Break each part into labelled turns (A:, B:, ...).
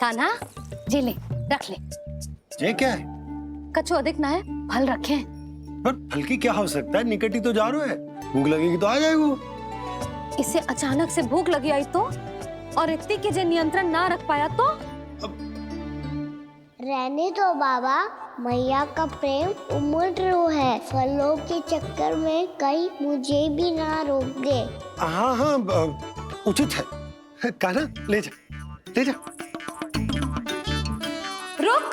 A: कान्हा, जी ले, रख ले।
B: ये क्या है?
A: कछु अधिक ना है, फल रखे हैं।
B: पर फल की क्या हो सकता है, निकट ही तो जा रहा है, भूख लगेगी तो आ जाएगा।
A: इसे अचानक से भूख लगी आई तो, और इतनी के जे नियंत्रण ना रख पाया तो।
C: रहने दो बाबा, मैया का प्रेम उमड़ रो है, फलों के चक्कर में कहीं मुझे भी ना रोक दे।
B: हाँ हाँ, उचित है। कान्हा ले जा, ले जा।
A: रुक।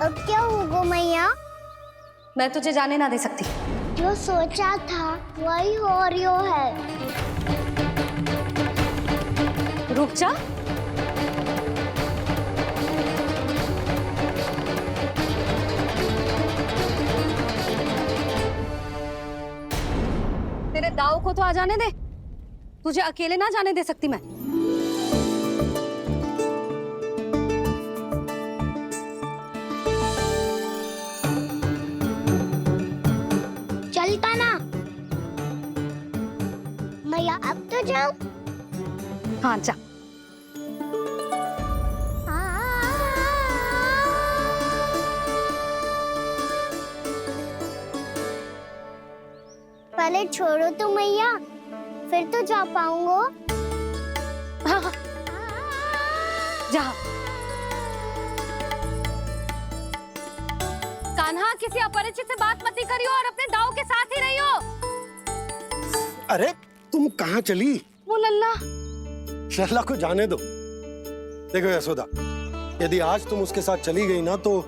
C: अब क्या होगा मैया?
A: मैं तुझे जाने ना दे सकती।
C: जो सोचा था वही हो रही है।
A: रुक जा। तेरे दाव को तो आ जाने दे, तुझे अकेले ना जाने दे सकती मैं।
C: चल कान्हा, मैया अब तो जाओ।
A: हाँ जा।
C: पहले छोड़ो तो मैया, फिर तो जा पाऊंगा।
A: हाँ हाँ, जा। कान्हा, किसी अपरिचित से बात मत करियो और अपने दाव के साथ ही रहियो।
B: अरे तुम कहाँ चली?
A: वो लल्ला।
B: लल्ला को जाने दो। देखो यशोदा, यदि आज तुम उसके साथ चली गई ना तो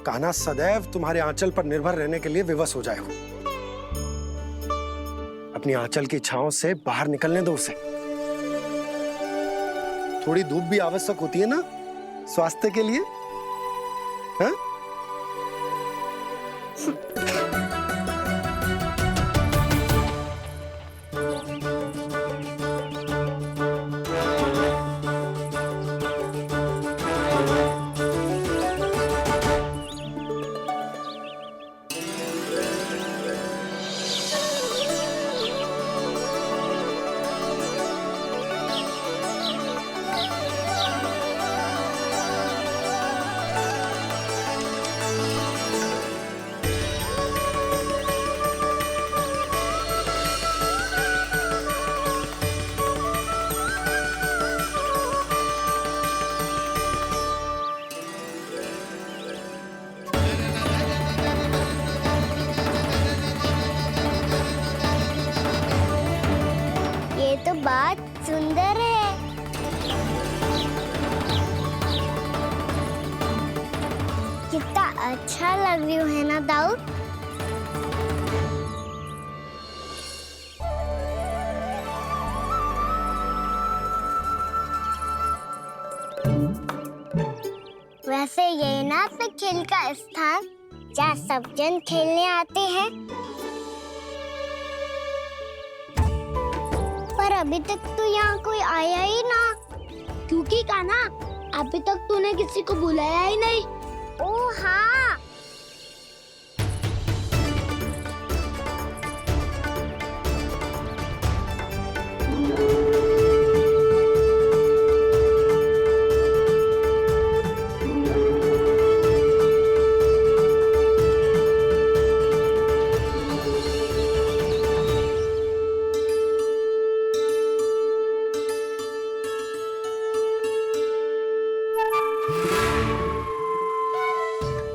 B: कान्हा सदैव तुम्हारे आंचल पर निर्भर रहने के लिए विवश हो जाएगा। अपनी आंचल की छांव से बाहर निकलने दो उसे। थोड़ी धूप भी आवश्यक होती है ना स्वास्थ्य के लिए, हाँ?
C: ये तो बात सुंदर है। कितना अच्छा लग रही है ना दाऊ? वैसे ये ना तो खेल का स्थान जहाँ सब जन खेलने आते हैं, पर अभी तक तो यहाँ कोई आया ही ना। क्योंकि कान्हा, अभी तक तूने किसी को बुलाया ही नहीं। ओह हाँ,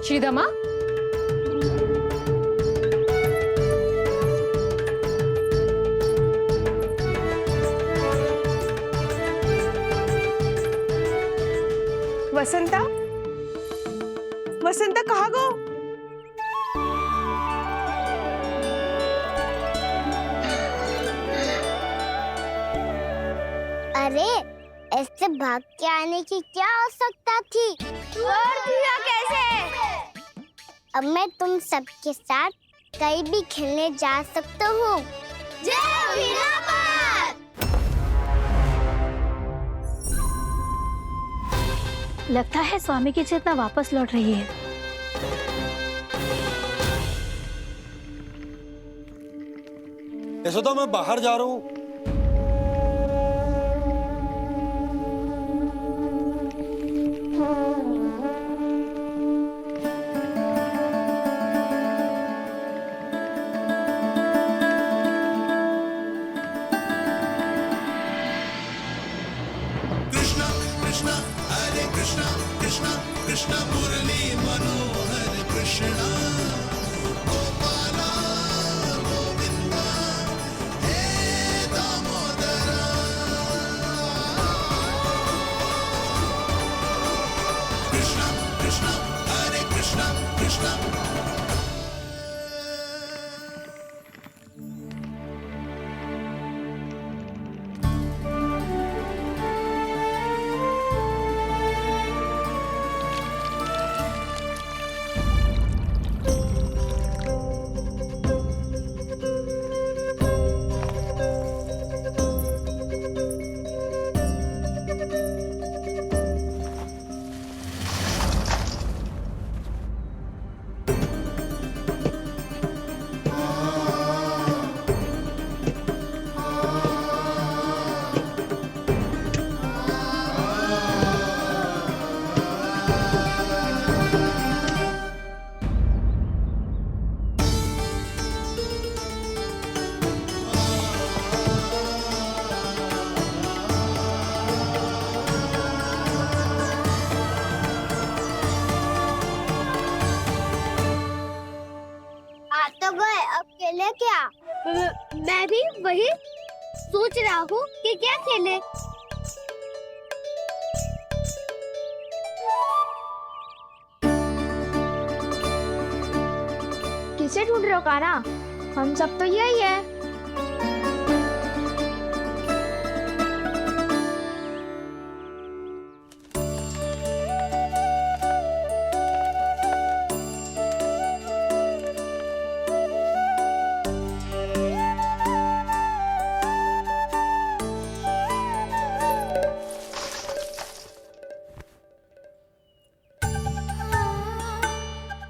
A: श्रीदमा,
D: वसंता, वसंता कहाँ गो?
C: अरे ऐसे भाग के आने की क्या आवश्यकता थी? और दिया कैसे? अब मैं तुम सबके साथ कहीं भी खेलने जा सकता हूँ। जय वीरापाल!
D: लगता है स्वामी की चेतना वापस लौट रही है।
B: यशोदा, मैं बाहर जा रहा हूँ।
C: खेले क्या? मैं भी वही सोच रहा हूँ कि क्या खेले। किसे ढूंढ रहे हो काना? हम सब तो यही है।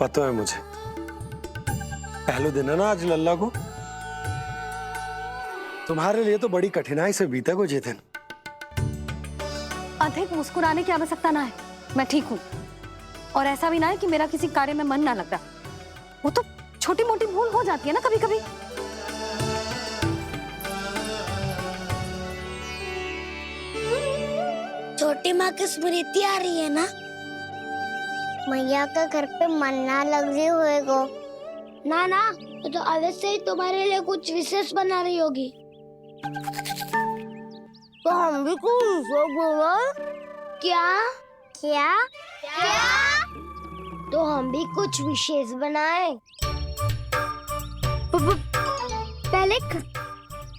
B: पता है मुझे, पहले दिन है ना आज लल्ला को। तुम्हारे लिए तो बड़ी कठिनाई से बीता को जितिन।
A: अधिक मुस्कुराने की आवश्यकता ना है, मैं ठीक हूँ। और ऐसा भी ना है कि मेरा किसी कार्य में मन ना लग रहा। वो तो छोटी मोटी भूल हो जाती है ना कभी कभी।
C: छोटी माँ की स्मृति आ रही है ना? मैया के घर पे मन ना लग रही होएगो। ना ना, तो अवश्य ही तुम्हारे लिए कुछ विशेष बना रही होगी। तो हम भी कुछ विशेष बनाएं? क्या क्या क्या? तो हम भी कुछ विशेष बनाएं।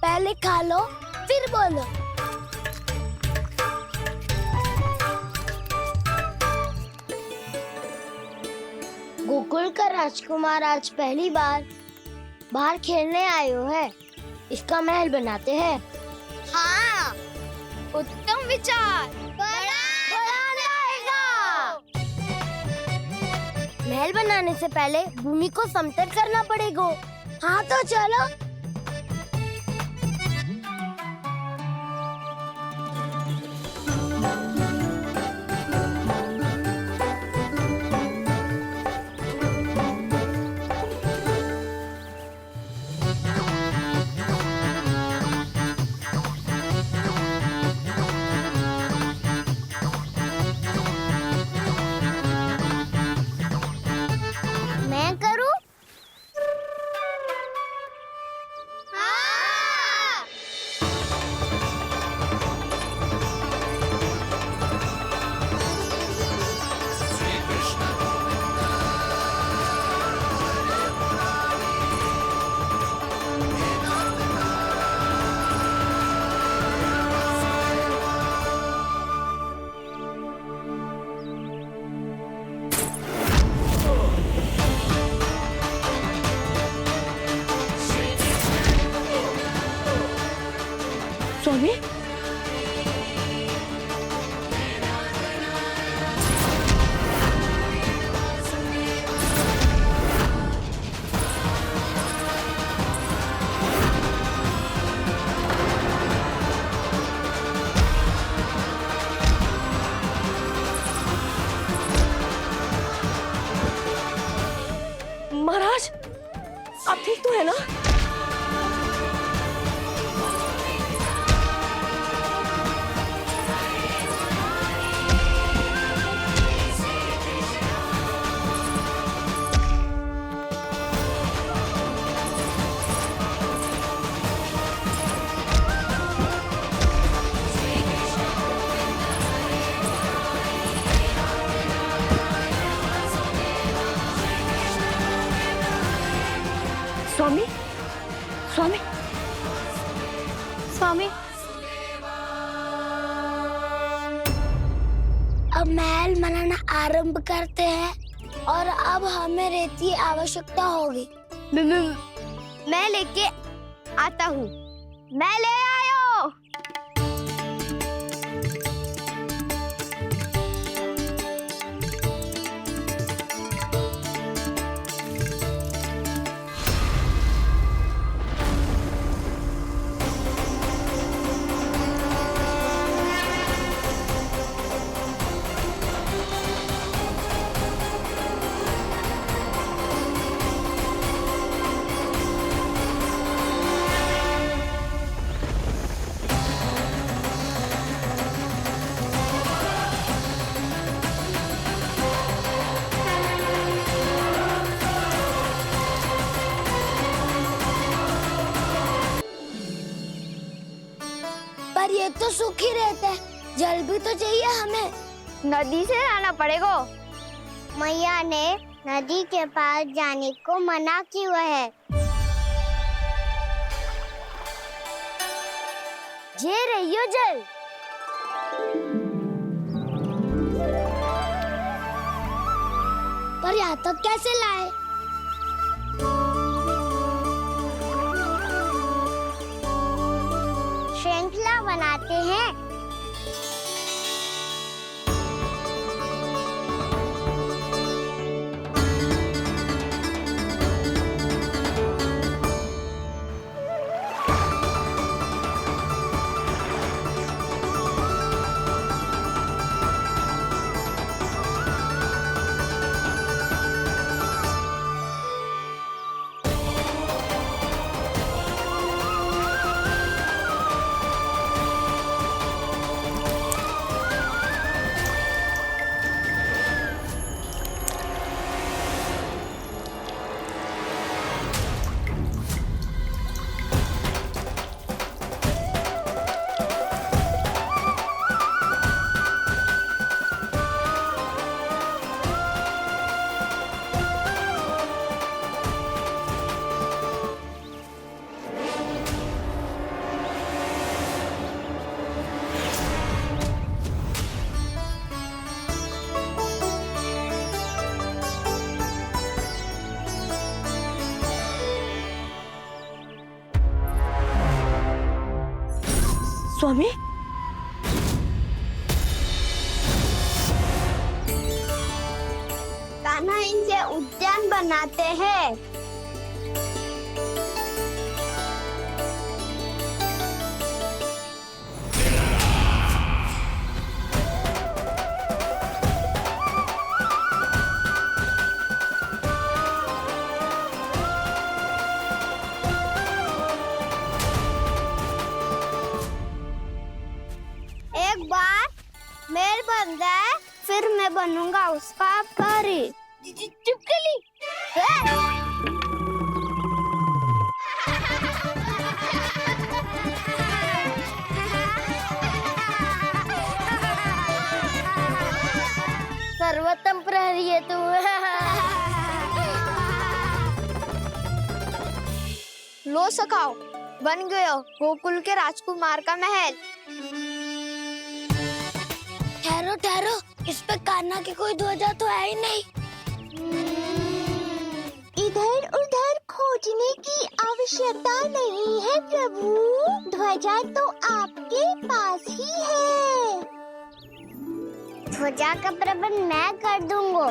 C: पहले खा लो फिर बोलो। गोकुल का राजकुमार आज पहली बार बाहर खेलने आए हो है। इसका महल बनाते हैं। हाँ, उत्तम विचार। बड़ा आएगा। महल बनाने से पहले भूमि को समतल करना पड़ेगा। हाँ तो चलो।
A: ना? स्वामी, स्वामी, स्वामी।
C: अब महल बनाना आरंभ करते हैं और अब हमें रेत की आवश्यकता होगी। मैं लेके आता हूँ। मैं ले आयो। पर ये तो सूखी रहता है, जल भी तो चाहिए हमें। नदी से लाना पड़ेगा। मैया ने नदी के पास जाने को मना किया है। ये रहियो जल। पर यहाँ तक कैसे लाए? श्रृंखला बनाते हैं।
A: स्वामी,
C: कान्हा इनसे उद्यान बनाते हैं। एक बार मेल बन जाए फिर मैं बनूंगा उसका परी। चुपकली। सर्वोत्तम प्रहरी है तू। लो सखाओ, बन गयो गोकुल के राजकुमार का महल। ठहरो ठहरो, इस पे कान्हा की कोई ध्वजा तो है ही नहीं। इधर उधर खोजने की आवश्यकता नहीं है प्रभु, ध्वजा तो आपके पास ही है। ध्वजा का प्रबंध मैं कर दूंगा,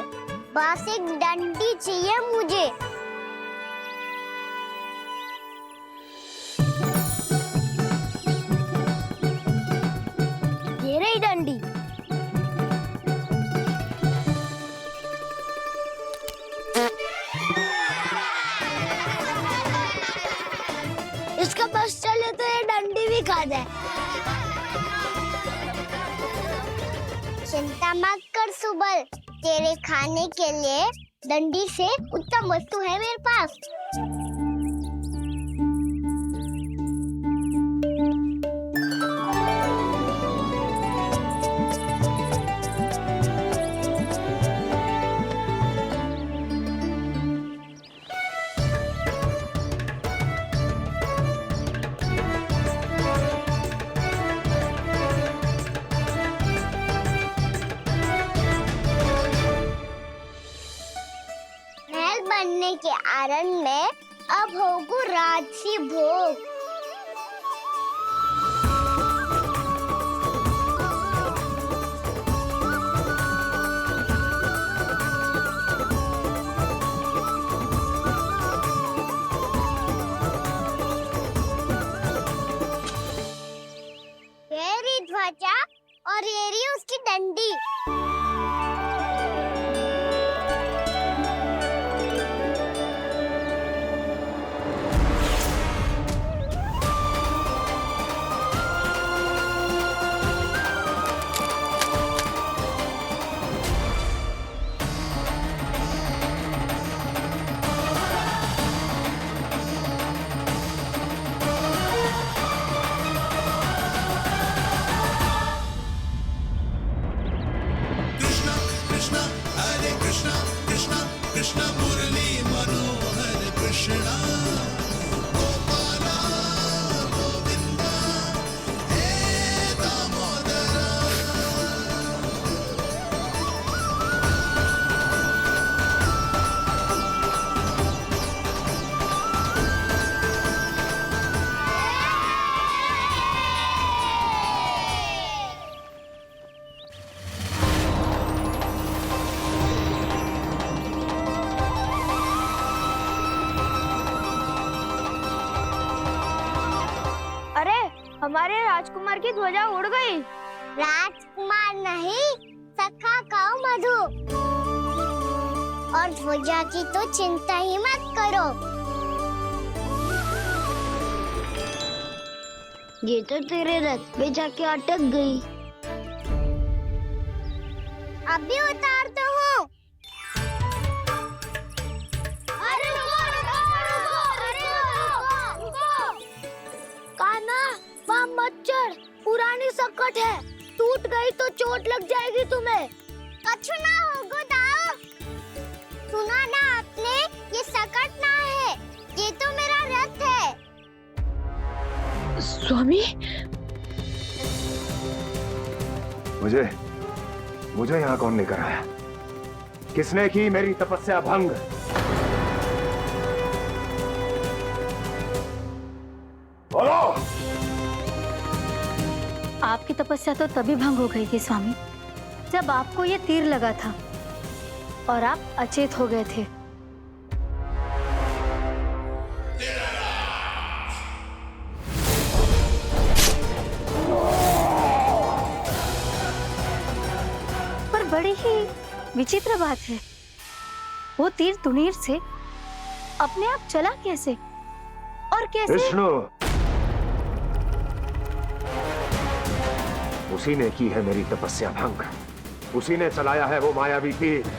C: बस एक डंडी चाहिए मुझे। ये रही डंडी। स्वाद है। चिंता मत कर सुबल, तेरे खाने के लिए डंडी से उत्तम वस्तु है मेरे पास। महल बनने के आनंद में अब होगू राजसी भोग। ये रही ध्वजा और ये रही उसकी डंडी।
E: हमारे राजकुमार की ध्वजा उड़ गई।
C: राजकुमार नहीं, सखा काऊ मधु। और ध्वजा की तो चिंता ही मत करो। ये तो तेरे रथ पे जाके अटक गई। अभी उतारता हूँ। अरे कान्हा, वहाँ मत चढ़, पुरानी सकट है, टूट गई तो चोट लग जाएगी तुम्हें। कछु ना होगा दाऊ। सुना ना आपने, ये सकट ना है, ये तो मेरा रथ है।
E: स्वामी,
F: मुझे यहाँ कौन लेकर आया? किसने की मेरी तपस्या भंग? बोलो।
D: आपकी तपस्या तो तभी भंग हो गई थी स्वामी, जब आपको ये तीर लगा था और आप अचेत हो गए थे। पर बड़ी ही विचित्र बात है, वो तीर तुनीर से अपने आप चला कैसे और कैसे?
F: विष्णु, उसी ने की है मेरी तपस्या भंग, उसी ने चलाया है वो मायावी तीर।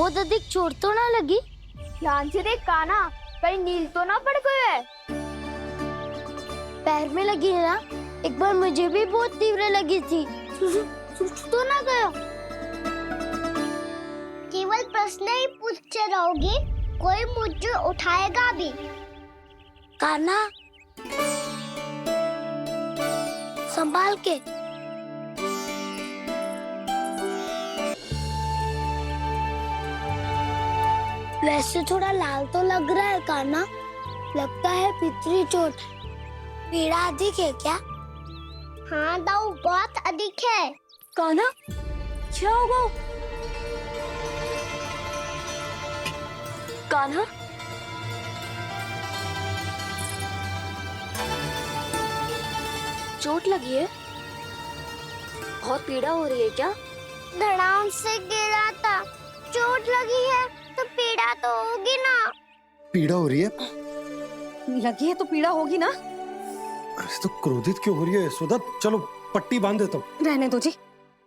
C: बहुत अधिक चोट तो ना लगी?
E: ध्यान से देख कान्हा, कहीं नील तो ना पड़ गए है।
C: पैर में लगी है ना? एक बार मुझे भी बहुत तीव्र लगी थी। सूझ तो ना गया? केवल प्रश्न ही पूछते रहोगे, कोई मुझे उठाएगा भी? कान्हा, संभाल के। वैसे थोड़ा लाल तो लग रहा है कान्हा, लगता है पितरी चोट। पीड़ा अधिक है क्या? हाँ दाऊ, बहुत अधिक है।
A: कान्हा, क्या होगा? कान्हा, चोट लगी है? बहुत पीड़ा हो रही है क्या?
C: धड़ाम से गिरा था, चोट लगी है तो पीड़ा तो होगी ना।
B: पीड़ा हो रही है?
A: लगी है तो पीड़ा होगी ना।
B: अरे तो क्रोधित क्यों हो रही है यशोदा? चलो पट्टी बांध देता हूँ।
A: रहने दो जी,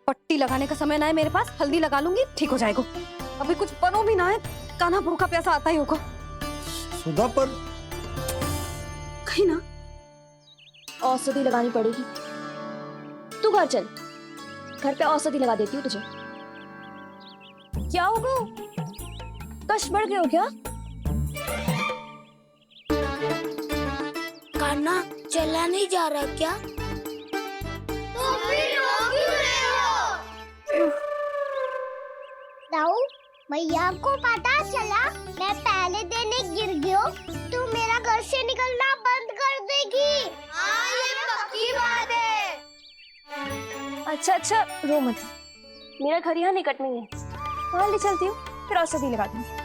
A: पट्टी लगाने का समय ना है मेरे पास, हल्दी लगा लूंगी, ठीक हो जाएगा। अभी कुछ बनो भी ना है, कान्हा भूखा प्यासा आता ही होगा।
B: सुधा पर
A: कहीं ना
G: औषधि लगानी पड़ेगी। तू घर चल, घर पे औषधि लगा देती हूँ तुझे। क्या होगा? कष्ट बढ़ गए हो क्या?
C: कान्हा चला नहीं जा रहा क्या? तो फिर रो क्यों रहे हो? दाऊ, मैया को पता चला मैं पहले दिन ही गिर गया तो मेरा घर से निकलना बंद कर देगी। हाँ, ये पक्की बात है।
G: अच्छा, रो मत। मेरा घर यहाँ निकट में है, वहाँ ले चलती हूँ, फिर औषधि लगा दूंगी।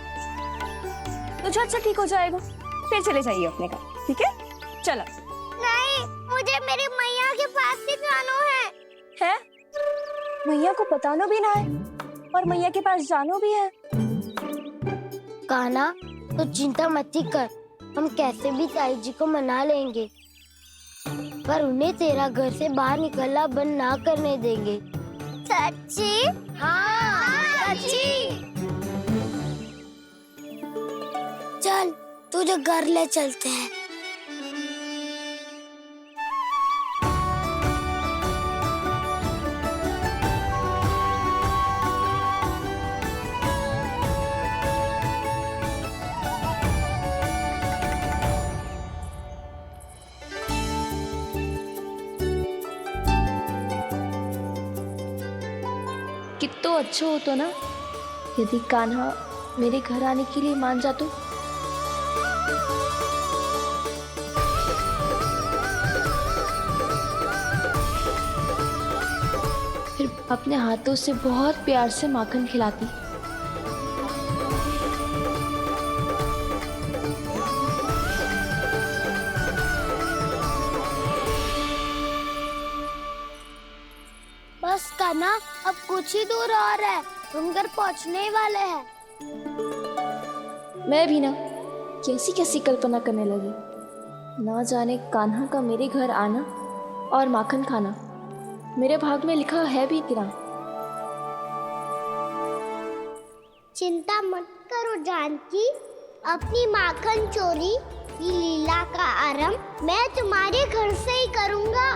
G: तो झट से ठीक हो जाएगा, फिर चले जाइए अपने घर, ठीक है? चलो।
C: नहीं, मुझे मेरी मैया के पास ही जाना है।
G: मैया को बताना भी ना है और मैया के पास जानो भी है।
C: कान्हा, तो चिंता मत ही कर, हम कैसे भी ताई जी को मना लेंगे, पर उन्हें तेरा घर से बाहर निकलना बंद ना करने देंगे। सच्ची? हाँ, सच्ची। चल, तुझे घर ले चलते हैं।
G: कितना अच्छा हो तो ना यदि कान्हा मेरे घर आने के लिए मान जा तो। फिर अपने हाथों से बहुत प्यार से माखन खिलाती।
C: बस कान्हा, अब कुछ ही दूर और है, तुम घर पहुंचने ही वाले हैं।
G: मैं भी ना कैसी कैसी कल्पना करने लगी, ना जाने कान्हा का मेरे घर आना और माखन खाना मेरे भाग में लिखा है भी कि ना।
C: चिंता मत करो जानकी, अपनी माखन चोरी की लीला का आरंभ मैं तुम्हारे घर से ही करूंगा।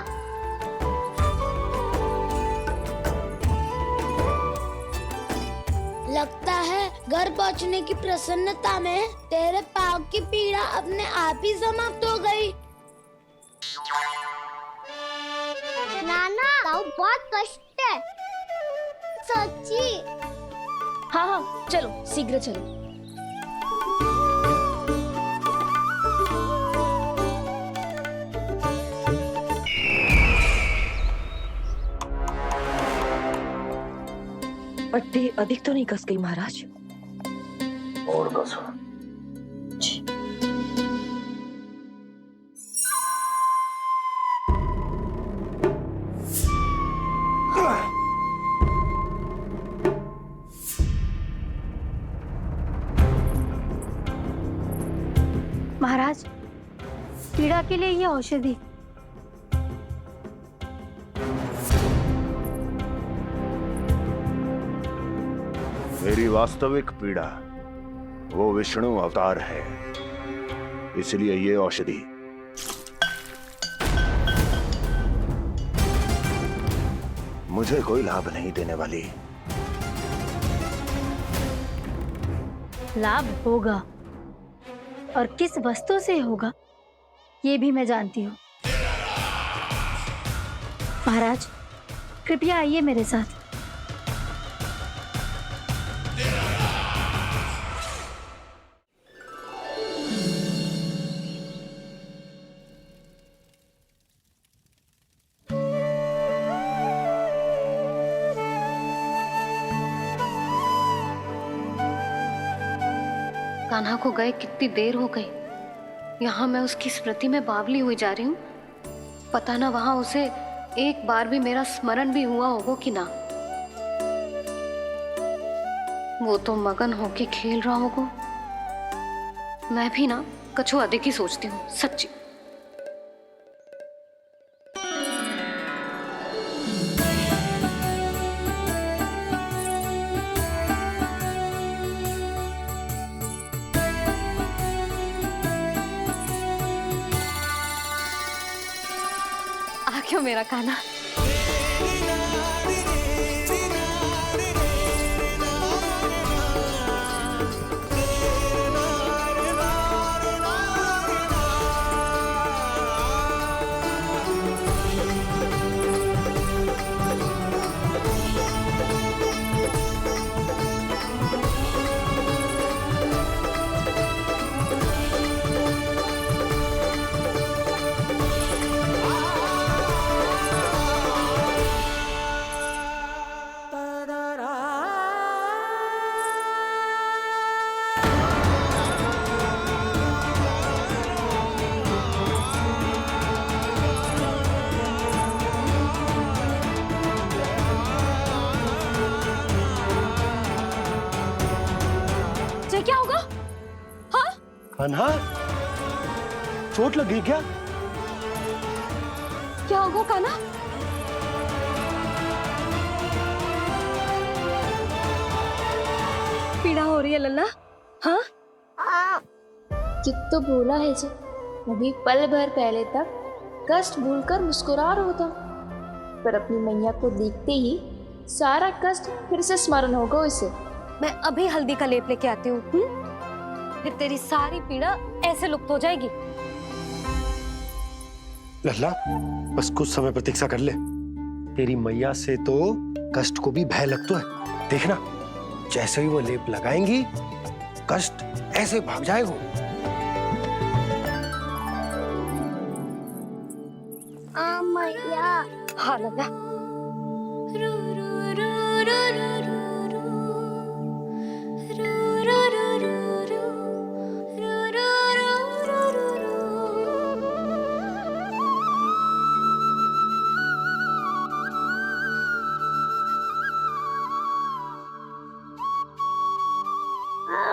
C: लगता है घर पहुंचने की प्रसन्नता में तेरे पाँव की पीड़ा अपने आप ही समाप्त हो गई। नाना, पाँव बहुत कष्ट है। सच्ची?
G: हाँ, चलो शीघ्र चलो।
H: पट्टी अधिक तो नहीं कस गई महाराज?
F: और कसो।
D: महाराज, पीड़ा के लिए ये औषधि।
F: मेरी वास्तविक पीड़ा वो विष्णु अवतार है, इसलिए ये औषधि मुझे कोई लाभ नहीं देने वाली।
D: लाभ होगा, और किस वस्तु से होगा ये भी मैं जानती हूँ। महाराज, कृपया आइए मेरे साथ।
A: कान्हा को गए कितनी देर हो गई। यहाँ मैं उसकी स्मृति में बावली हुई जा रही हूँ। पता ना वहां उसे एक बार भी मेरा स्मरण भी हुआ होगा कि ना। वो तो मगन होके खेल रहा होगा। मैं भी ना कछु अधिक ही सोचती हूँ, सच्ची। क्यों मेरा कान्हा? क्या होगा? हाँ?
B: कान्हा, चोट लग गई क्या?
A: क्या होगा कान्हा? पीड़ा हो रही है लल्ला? हाँ?
G: कित तो बोला है जी, अभी पल भर पहले तक कष्ट भूलकर मुस्कुरा रहा था, पर अपनी मैया को देखते ही सारा कष्ट फिर से स्मरण होगा उसे।
A: मैं अभी हल्दी का लेप लेके आती हूँ। फिर तेरी सारी पीड़ा ऐसे लुप्त हो जाएगी।
B: लल्ला, बस कुछ समय प्रतीक्षा कर ले। तेरी मैया से तो कष्ट को भी भय लगता है। देखना, जैसे ही वो लेप लगाएंगी, कष्ट ऐसे भाग जाएगा।
C: मैया।
A: हाँ लल्ला।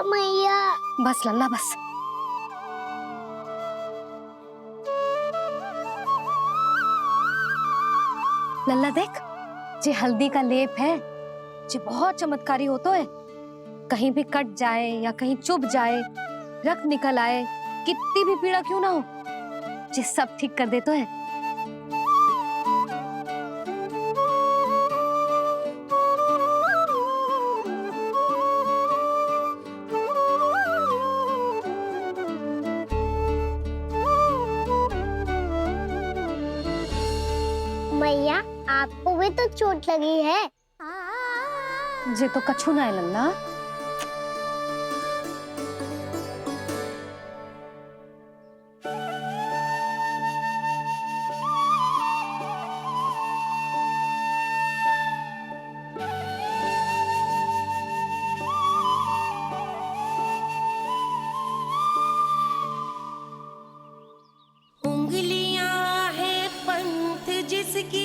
C: मैया।
A: बस लल्ला बस। लल्ला देख, जे हल्दी का लेप है, जे बहुत चमत्कारी होता है। कहीं भी कट जाए या कहीं चुभ जाए, रक्त निकल आए, कितनी भी पीड़ा क्यों ना हो, जे सब ठीक कर देता है।
C: मैया, आपको भी तो चोट लगी है।
A: जे तो कछु ना है लल्ला।
I: उंगलियां है पंथ जिसकी,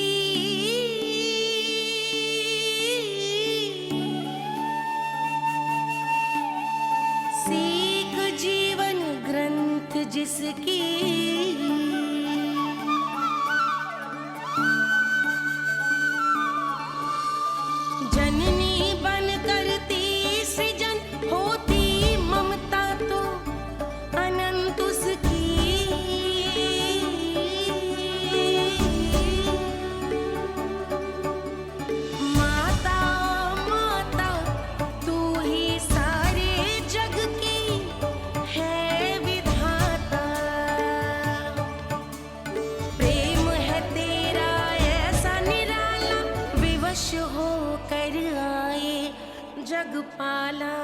I: पाला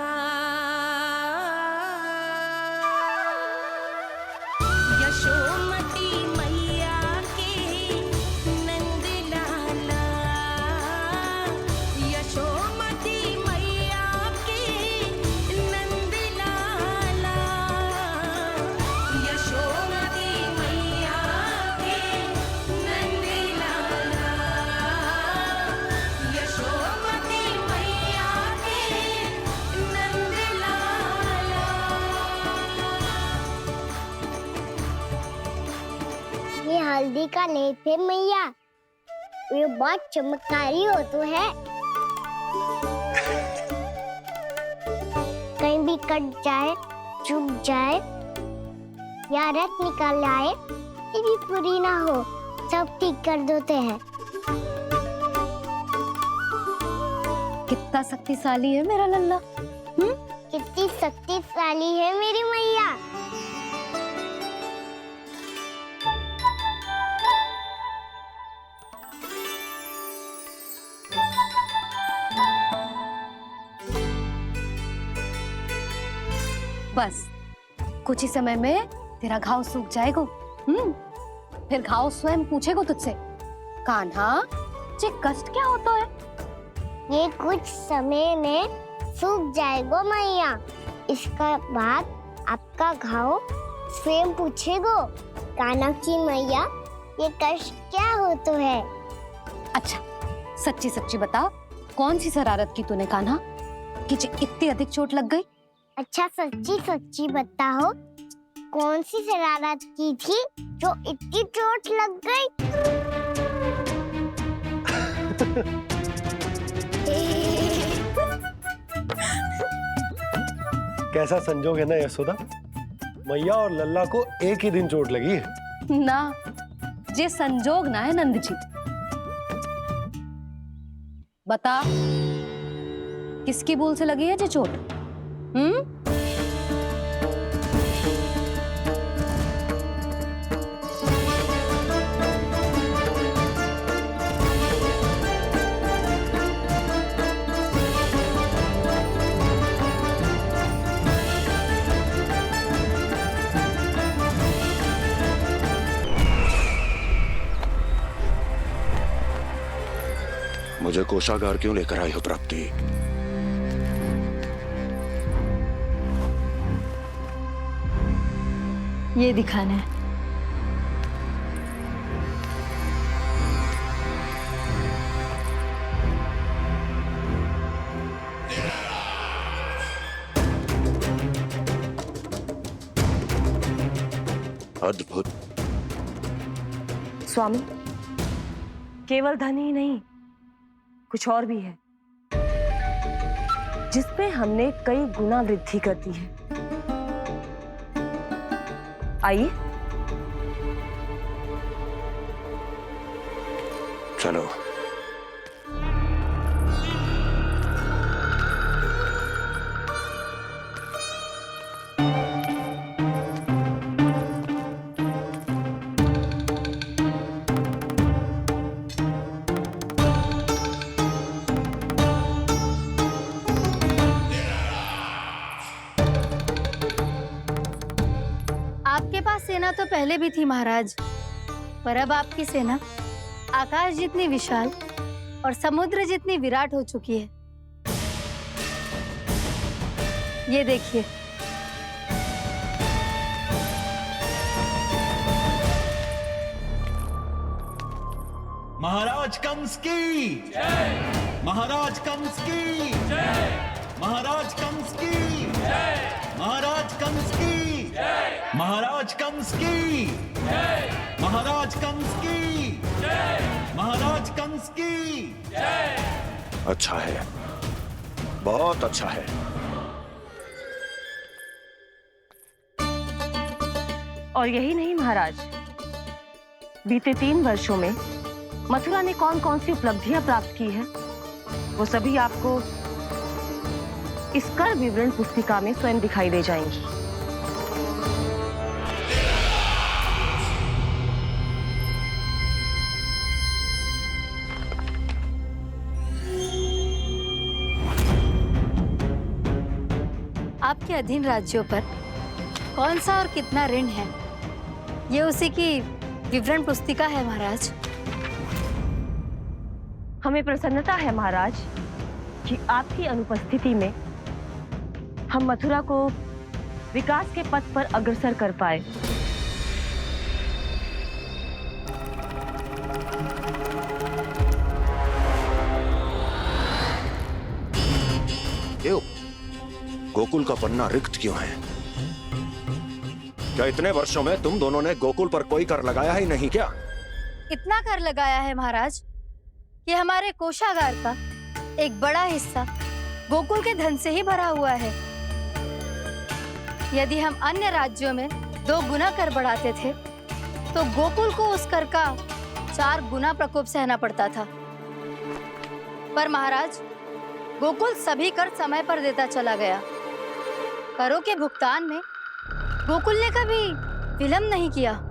I: यशोमती मैया के नंद लाला यशोमती मैया के नंद लाला यशोमती मैया के नंद लाला यशोमती मैया के नंद लाला।
C: ये हल्दी का लेप है मैया, ये बहुत चमत्कारी हो तो है। कहीं भी कट जाए, चुभ जाए या रक्त निकल आए, ये भी पूरी ना हो, सब ठीक कर देते हैं।
A: कितना शक्तिशाली है मेरा लल्ला।
C: कितनी शक्तिशाली है मेरी मैया।
A: बस कुछ ही समय में तेरा घाव सूख जाएगा। फिर घाव स्वयं पूछेगा तुझसे, कान्हा ये कष्ट क्या होता है?
C: ये कुछ समय में सूख जाएगा मैया। इसका बाद आपका घाव स्वयं पूछेगो, कान्हा की मैया ये कष्ट क्या हो तो है।
A: अच्छा सच्ची सच्ची बता, कौन सी शरारत की तूने कान्हा कि इतनी अधिक चोट लग गई?
C: अच्छा सच्ची सच्ची बताओ, कौन सी शरारत की थी जो इतनी चोट लग गई?
B: कैसा संजोग है ना यशोदा, मैया और लल्ला को एक ही दिन चोट लगी है।
A: ना ये संजोग ना है नंद जी। बता किसकी भूल से लगी है ये चोट?
F: मुझे कोषागार क्यों लेकर आई हो प्राप्ति?
D: ये दिखाना है।
F: अद्भुत।
H: स्वामी, केवल धन ही नहीं, कुछ और भी है जिसपे हमने कई गुना वृद्धि कर दी है। आइए
F: चलो।
D: आपके पास सेना तो पहले भी थी महाराज, पर अब आपकी सेना आकाश जितनी विशाल और समुद्र जितनी विराट हो चुकी है। ये देखिए।
J: महाराज कंस की जय। महाराज कंस की जय। महाराज कंस की जय। महाराज कंस की जय। महाराज कंस की जय। महाराज कंस की जय। महाराज कंस की जय।
F: अच्छा है, बहुत अच्छा है।
H: और यही नहीं महाराज, बीते 3 वर्षों में मथुरा ने कौन कौन सी उपलब्धियां प्राप्त की है, वो सभी आपको इस कर विवरण पुस्तिका में स्वयं दिखाई दे जाएंगी।
D: आपके अधीन राज्यों पर कौन सा और कितना ऋण है, ये उसी की विवरण पुस्तिका है महाराज।
H: हमें प्रसन्नता है महाराज कि आपकी अनुपस्थिति में हम मथुरा को विकास के पथ पर अग्रसर कर पाए।
F: क्यों? गोकुल का पन्ना रिक्त क्यों है? क्या इतने वर्षों में तुम दोनों ने गोकुल पर कोई कर लगाया ही नहीं क्या?
D: इतना कर लगाया है महाराज कि हमारे कोषागार का एक बड़ा हिस्सा गोकुल के धन से ही भरा हुआ है। यदि हम अन्य राज्यों में 2 गुना कर बढ़ाते थे तो गोकुल को उस कर का 4 गुना प्रकोप सहना पड़ता था। पर महाराज, गोकुल सभी कर समय पर देता चला गया। करों के भुगतान में गोकुल ने कभी विलंब नहीं किया।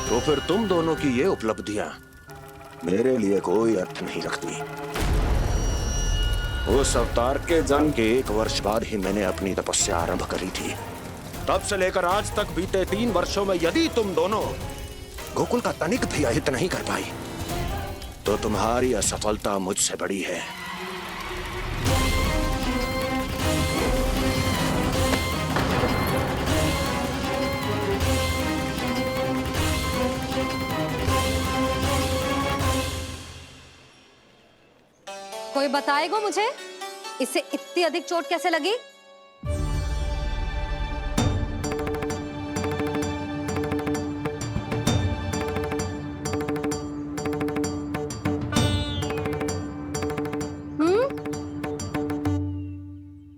F: तो फिर तुम दोनों की ये उपलब्धियां मेरे लिए कोई अर्थ नहीं रखती। उस अवतार के जन्म के 1 वर्ष बाद ही मैंने अपनी तपस्या आरंभ करी थी। तब से लेकर आज तक बीते 3 वर्षों में यदि तुम दोनों गोकुल का तनिक भी अहित नहीं कर पाई तो तुम्हारी असफलता मुझसे बड़ी है।
A: कोई बताएगा मुझे इसे इतनी अधिक चोट कैसे लगी?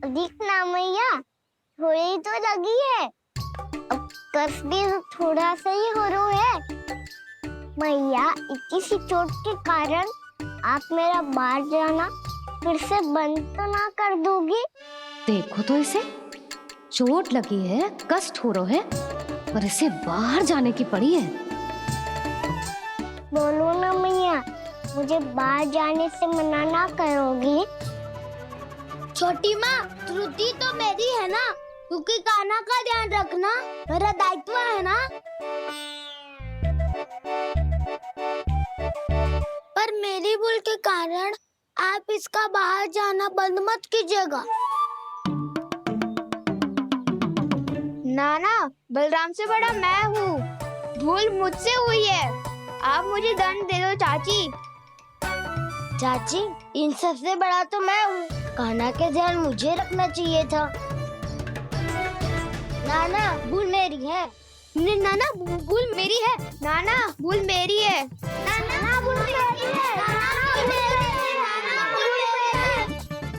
C: अधिक ना मैया, थोड़ी तो लगी है। अब कस भी थोड़ा सा ही हो रहा है। मैया, इतनी सी चोट के कारण आप मेरा बाहर जाना फिर से बंद तो ना कर दोगी?
A: देखो तो इसे, चोट लगी है, कष्ट हो रहा है, पर इसे बाहर जाने की पड़ी है।
C: बोलो ना मैया, मुझे बाहर जाने से मना ना करोगी? छोटी माँ, त्रुटि तो मेरी है ना, क्योंकि कान्हा का ध्यान रखना मेरा दायित्व है ना। पर मेरी भूल के कारण आप इसका बाहर जाना बंद मत कीजिएगा।
E: नाना, बलराम से बड़ा मैं हूँ, भूल मुझसे हुई है, आप मुझे दंड दे दो चाची।
C: चाची, इन सबसे बड़ा तो मैं हूँ, कान्हा के ध्यान मुझे रखना चाहिए था। नाना, भूल मेरी है।
E: नाना, भूल मेरी है। नाना, भूल मेरी है।
C: नाना, भूल मेरी है।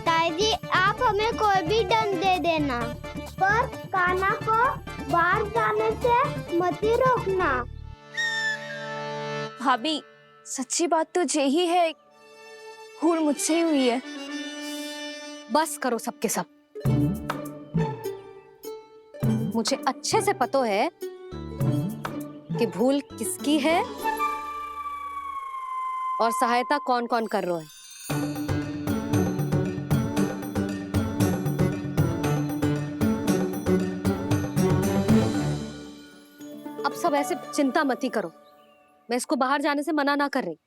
C: ताई जी, आप हमें कोई भी दंड दे देना, पर कान्हा को बाहर जाने से मत ही रोकना।
G: भाभी, सच्ची बात तो यही है, भूल मुझसे ही हुई है।
A: बस करो सबके सब। मुझे अच्छे से पता है कि भूल किसकी है और सहायता कौन कौन कर रहा है। अब सब ऐसे चिंता मत ही करो, मैं इसको बाहर जाने से मना ना कर रही।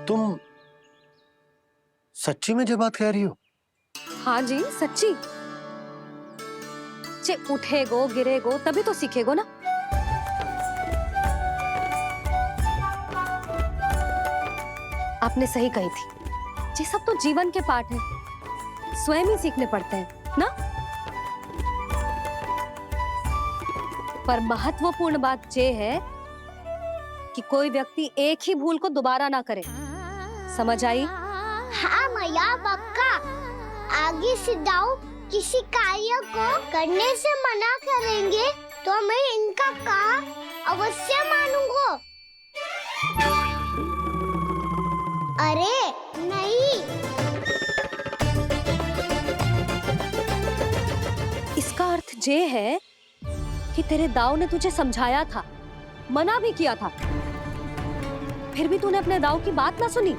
B: तुम सच्ची में जो बात कह रही हो?
A: हाँ जी, सच्ची। जे उठेगो गिरेगो तभी तो सीखेगो ना। आपने सही कही थी, ये सब तो जीवन के पाठ हैं, स्वयं ही सीखने पड़ते हैं ना। पर महत्वपूर्ण बात ये है कि कोई व्यक्ति एक ही भूल को दोबारा ना करे। समझ आई?
C: हाँ मैया पक्का। आगे से दाऊ किसी कार्य को करने से मना करेंगे तो मैं इनका कहा अवश्य मानूंगा। अरे नहीं,
A: इसका अर्थ ये है कि तेरे दाऊ ने तुझे समझाया था, मना भी किया था, फिर भी तूने अपने दाऊ की बात ना सुनी।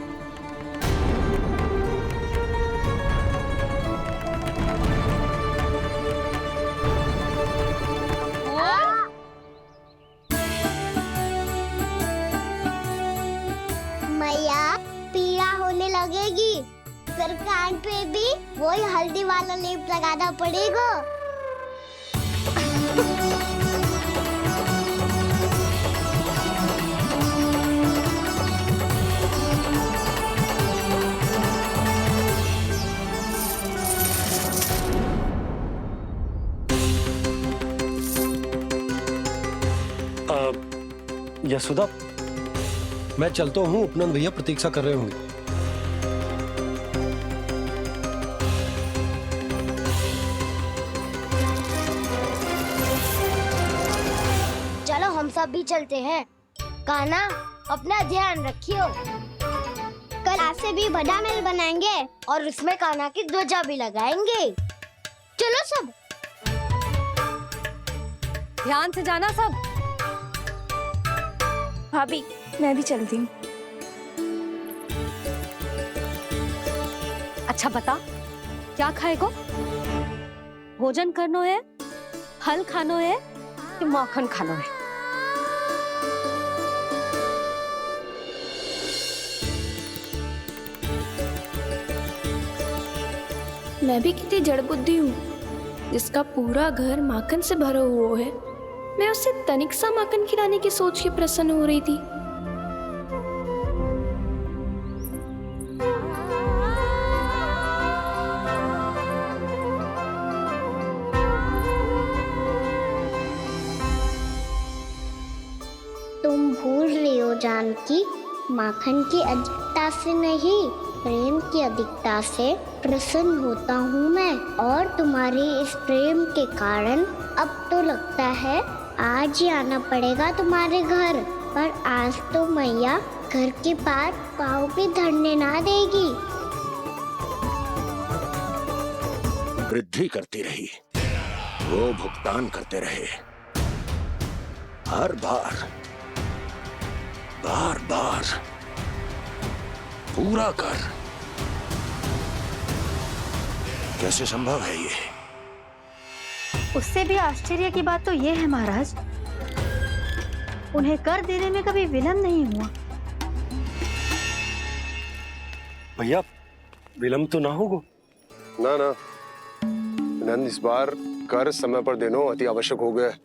C: मैया पीड़ा होने लगेगी, फिर कान पे भी वही हल्दी वाला लेप लगाना पड़ेगा।
B: यशोदा, मैं चलता हूँ, उपनंद भैया प्रतीक्षा कर रहे होंगे।
C: चलो हम सब भी चलते हैं। कान्हा अपना ध्यान रखियो। कल आज से भी बड़ा महल बनाएंगे और उसमें कान्हा की ध्वजा भी लगाएंगे। चलो सब।
A: ध्यान से जाना सब।
G: भाभी मैं भी चलती हूँ।
A: अच्छा बता, क्या खाएगो? भोजन करनो है, फल खानो है कि माखन खानो है?
G: मैं भी कितनी जड़ बुद्धि हूँ, जिसका पूरा घर माखन से भरा हुआ है। मैं उससे तनिक सा माखन खिलाने की सोच के प्रसन्न हो रही थी।
C: तुम भूल रही हो जानकी, माखन की अधिकता से नहीं, प्रेम की अधिकता से प्रसन्न होता हूँ मैं। और तुम्हारी इस प्रेम के कारण अब तो लगता है आज ही आना पड़ेगा तुम्हारे घर। पर आज तो मैया घर के पास पाँव भी धरने ना देगी।
F: वृद्धि करती रही, वो भुगतान करते रहे। हर बार बार बार पूरा कर। कैसे संभव है ये?
D: उससे भी आश्चर्य की बात तो ये है महाराज, उन्हें कर देने में कभी विलंब नहीं हुआ।
B: भैया विलंब तो ना होगा?
K: ना ना नंद, इस बार कर समय पर देना अति आवश्यक हो गया है।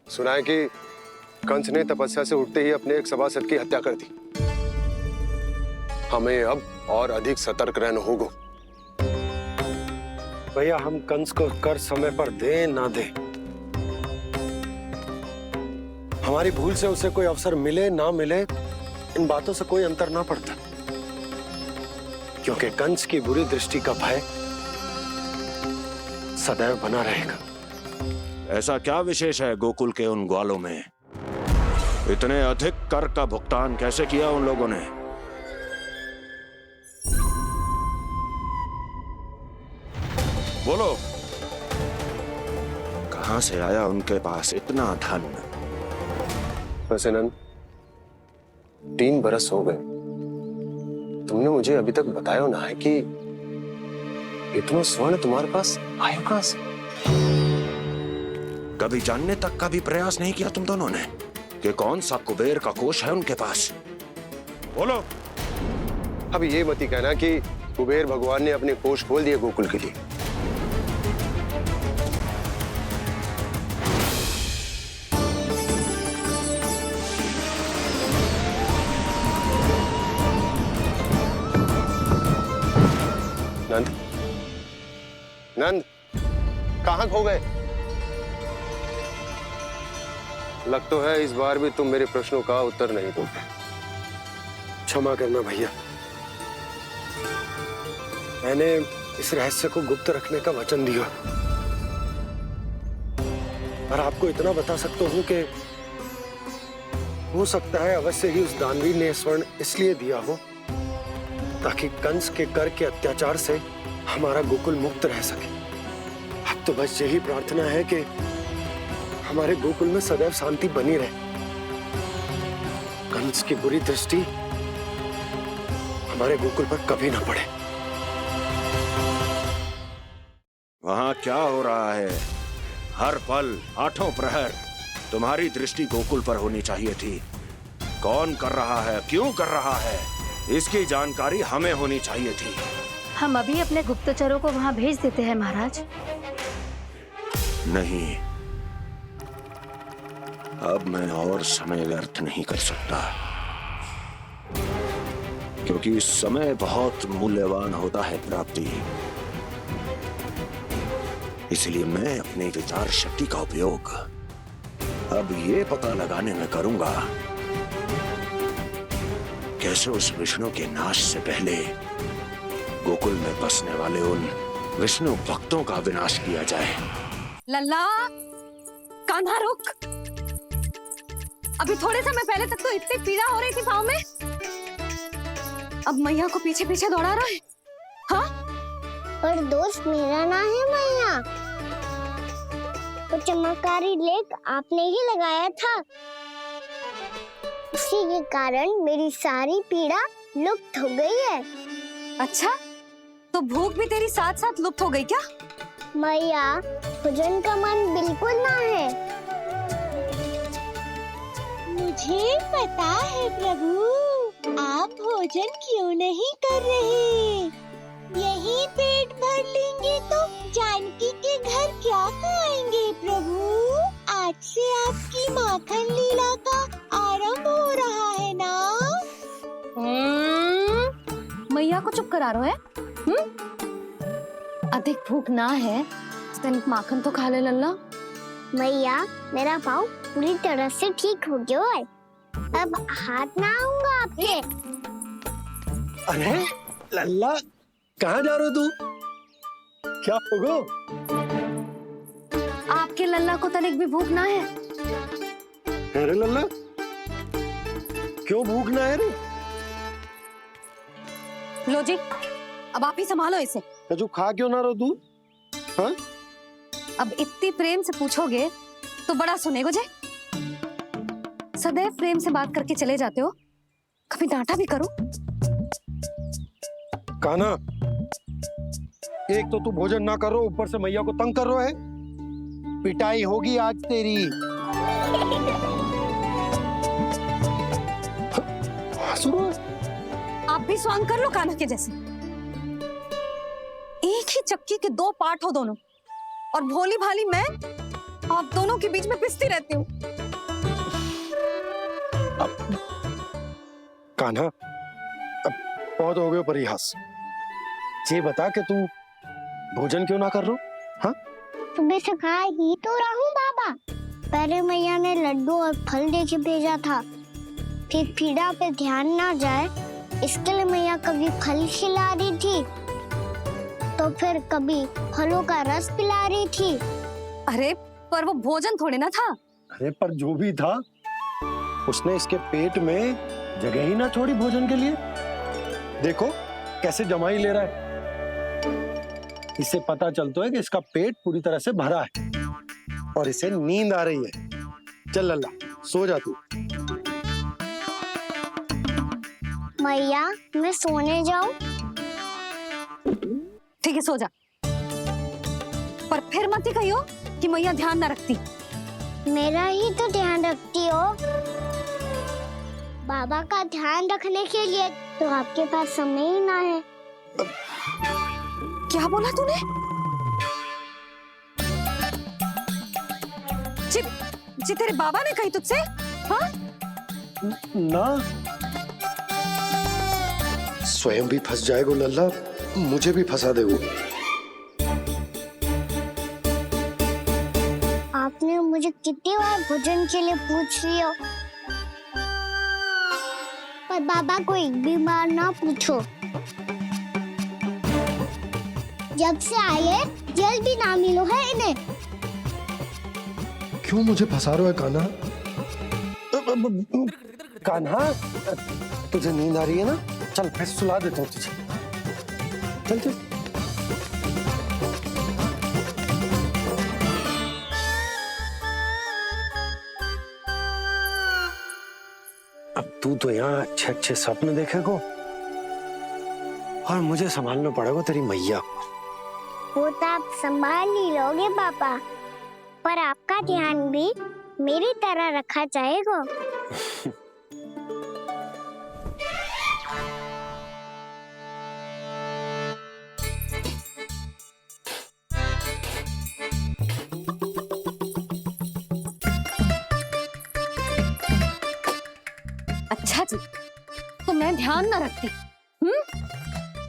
K: सुना है कि कंस ने तपस्या से उठते ही अपने एक सभासद की हत्या कर दी। हमें अब और अधिक सतर्क रहना होगा।
B: भैया हम कंस को कर समय पर दे ना दे, हमारी भूल से उसे कोई अवसर मिले ना मिले, इन बातों से कोई अंतर ना पड़ता, क्योंकि कंस की बुरी दृष्टि का भय सदैव बना रहेगा।
F: ऐसा क्या विशेष है गोकुल के उन ग्वालों में? इतने अधिक कर का भुगतान कैसे किया उन लोगों ने? बोलो, कहां से आया उनके पास इतना धन?
K: वैसे नंद, 3 बरस हो गए, तुमने मुझे अभी तक बताया ना है कि इतना स्वर्ण तुम्हारे पास आया कहां से?
F: कभी जानने तक का भी प्रयास नहीं किया तुम दोनों ने कि कौन सा कुबेर का कोष है उनके पास? बोलो।
K: अब ये मत ही कहना कि कुबेर भगवान ने अपने कोष खोल दिए गोकुल के लिए। नंद, नंद, कहां खो गए? लग तो है इस बार भी तुम मेरे प्रश्नों का उत्तर नहीं दोगे।
B: क्षमा करना भैया, मैंने इस रहस्य को गुप्त रखने का वचन दिया, पर आपको इतना बता सकता हूं कि हो सकता है अवश्य ही उस दानवी ने स्वर्ण इसलिए दिया हो ताकि कंस के कर के अत्याचार से हमारा गोकुल मुक्त रह सके। अब तो बस यही प्रार्थना है कि हमारे गोकुल में सदैव शांति बनी रहे, कंस की बुरी दृष्टि हमारे गोकुल पर कभी ना पड़े।
F: वहां क्या हो रहा है? हर पल आठों प्रहर तुम्हारी दृष्टि गोकुल पर होनी चाहिए थी। कौन कर रहा है, क्यों कर रहा है, इसकी जानकारी हमें होनी चाहिए थी।
D: हम अभी अपने गुप्तचरों को वहां भेज देते हैं महाराज।
F: नहीं, अब मैं और समय व्यर्थ नहीं कर सकता, क्योंकि समय बहुत मूल्यवान होता है प्राप्ति। इसलिए मैं अपनी विचार शक्ति का उपयोग अब ये पता लगाने में करूंगा कैसे उस विष्णु के नाश से पहले गोकुल में बसने वाले उन विष्णु भक्तों का विनाश किया जाए।
A: लल्ला, कान्हा रुक। अभी थोड़े समय पहले तक तो इतनी पीड़ा हो रही थी पाँव में, अब मैया को पीछे पीछे दौड़ा रहा है। हाँ?
C: पर दोष मेरा ना है मैया, तो चमत्कारी लेख आपने ही लगाया था, उसी के कारण मेरी सारी पीड़ा लुप्त हो गई है।
A: अच्छा, तो भूख भी तेरी साथ साथ लुप्त हो गई क्या?
C: मैया, भोजन का मन बिल्कुल ना है। मुझे पता है प्रभु, आप भोजन क्यों नहीं कर रहे। यही पेट भर लेंगे तो जानकी के घर क्या खाएंगे प्रभु। आज से आपकी माखन लीला का आरंभ हो रहा है ना।
A: मैया को चुप करा रहे है? अधिक भूख ना है तो तनिक माखन तो खा ले लल्ला।
C: मैया, मेरा पाँव पूरी तरह से ठीक हो गया है, अब हाथ ना आऊंगा आपके।
B: अरे लल्ला, कहाँ जा रहे हो तू? क्या होगो?
A: आपके लल्ला को तनिक भी भूख ना है?
B: अरे लल्ला, क्यों भूख ना है रे?
A: लो जी, अब आप ही संभालो इसे।
B: तू खा क्यों ना रहो तू? हाँ?
A: अब इतनी प्रेम से पूछोगे तो बड़ा सुनेगो जे। सदैव प्रेम से बात करके चले जाते हो, कभी डांटा भी करो।
B: कान्हा, एक तो तू भोजन ना कर रहा, ऊपर से मैया को तंग कर रहा है। पिटाई होगी आज तेरी।
A: आप भी स्वांग कर लो कान्हा के जैसे। एक ही चक्की के दो पार्ट हो दोनों, और भोली भाली मैं आप दोनों के बीच में पिसती रहती हूँ।
B: कान्हा, अब बहुत हो गए परिहास। ये बता कि तू भोजन क्यों ना कर रहा? हाँ?
C: सुबह से खा ही तो रहा हूँ बाबा। पहले मैया ने लड्डू और फल दे के भेजा था, फिर पीड़ा पे ध्यान ना जाए इसके लिए मैया कभी फल खिला रही थी, तो फिर कभी फलों का रस पिला रही थी।
A: अरे पर वो भोजन थोड़े ना था।
B: अरे पर जो भी था, उसने इसके पेट में जगह ही ना छोड़ी भोजन के लिए। देखो कैसे जमाई ले रहा है। इससे पता चलता है कि इसका पेट पूरी तरह से भरा है और इसे नींद आ रही है। चल लल्ला, सो जा तू।
C: मैया, मैं सोने जाऊं?
A: ठीक है, सो जा, पर फिर मत ही कहियो कि मैया ध्यान ना रखती।
C: मेरा ही तो ध्यान रखती हो। बाबा का ध्यान रखने के लिए तो आपके पास समय ही ना है।
A: क्या बोला तूने? जी तेरे बाबा ने कही तुझसे? हाँ?
B: ना, स्वयं भी फंस जाएगो लल्ला, मुझे भी फंसा देगो।
C: आपने मुझे कितनी बार भोजन के लिए पूछ लिया, पर बाबा को एक भी बार ना पूछो। जब से आए जल भी ना मिलो है इन्हें।
B: क्यों मुझे फंसा रहा है कान्हा? कान्हा, तुझे नींद आ रही है ना? चल मैं सुला देता हूँ तुझे। चल चल। अब तू तो यहाँ अच्छे अच्छे सपने देखेगा और मुझे संभालना पड़ेगा तेरी मैया को।
C: वो तो आप संभाल ही लोगे पापा, पर आपका ध्यान भी मेरी तरह रखा जाएगा।
A: अच्छा जी, तो मैं ध्यान ना रखती,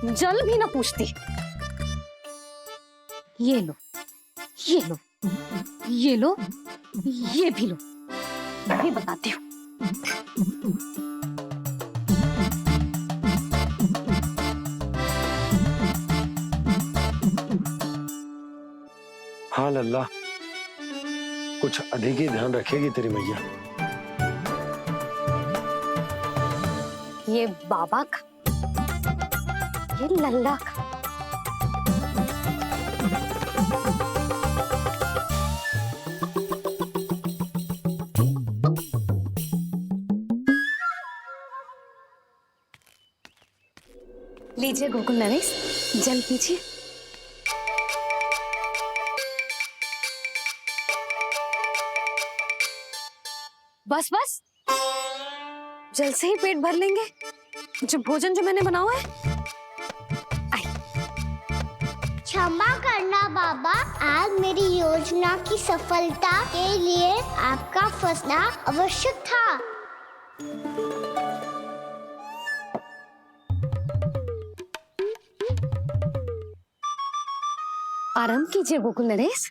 A: जल भी ना पूछती। ये लो, ये लो, ये लो, ये भी लो, मैं भी बताती हूँ।
B: हाँ लल्ला, कुछ अधिक ही ध्यान रखेगी तेरी मैया।
A: ये बाबा का, ये लल्ला का। लीजिए गोकुल नरेश, जल पीजिए। बस बस, जल से ही पेट भर लेंगे। जो भोजन जो मैंने बनाया है।
C: क्षमा करना बाबा, आज मेरी योजना की सफलता के लिए आपका फंसना आवश्यक था।
A: आराम कीजिए गोकुल नरेश।